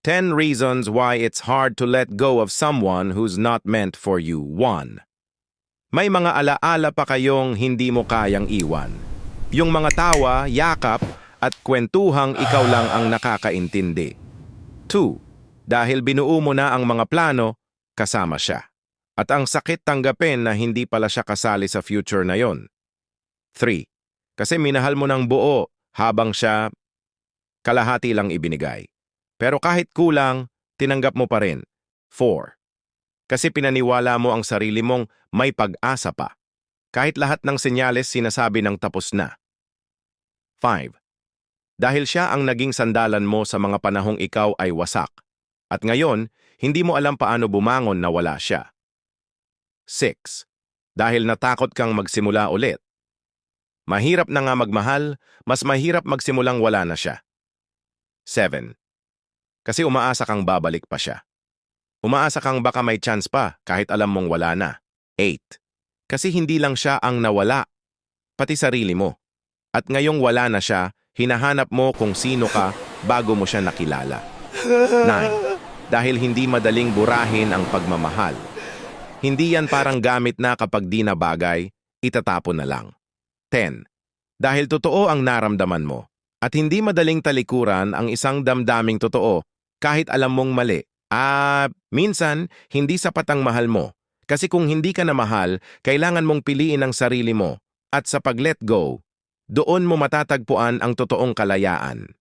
10 reasons why it's hard to let go of someone who's not meant for you. 1. May mga alaala pa kayong hindi mo kayang iwan. Yung mga tawa, yakap, at kwentuhang ikaw lang ang nakakaintindi. 2. Dahil binuo mo na ang mga plano, kasama siya. At ang sakit tanggapin na hindi pala siya kasali sa future na yon. 3. Kasi minahal mo ng buo habang siya kalahati lang ibinigay. Pero kahit kulang, tinanggap mo pa rin. 4. Kasi pinaniwala mo ang sarili mong may pag-asa pa. Kahit lahat ng senyales sinasabi ng tapos na. 5. Dahil siya ang naging sandalan mo sa mga panahong ikaw ay wasak. At ngayon, hindi mo alam paano bumangon na wala siya. 6. Dahil natakot kang magsimula ulit. Mahirap na nga magmahal, mas mahirap magsimulang wala na siya. 7. Kasi umaasa kang babalik pa siya. Umaasa kang baka may chance pa kahit alam mong wala na. 8. Kasi hindi lang siya ang nawala, pati sarili mo. At ngayong wala na siya, hinahanap mo kung sino ka bago mo siya nakilala. 9. Dahil hindi madaling burahin ang pagmamahal. Hindi yan parang gamit na kapag di na bagay, itatapon na lang. 10. Dahil totoo ang naramdaman mo. At hindi madaling talikuran ang isang damdaming totoo kahit alam mong mali. Minsan, hindi sapat ang mahal mo. Kasi kung hindi ka na mahal, kailangan mong piliin ang sarili mo. At sa pag-let go, doon mo matatagpuan ang totoong kalayaan.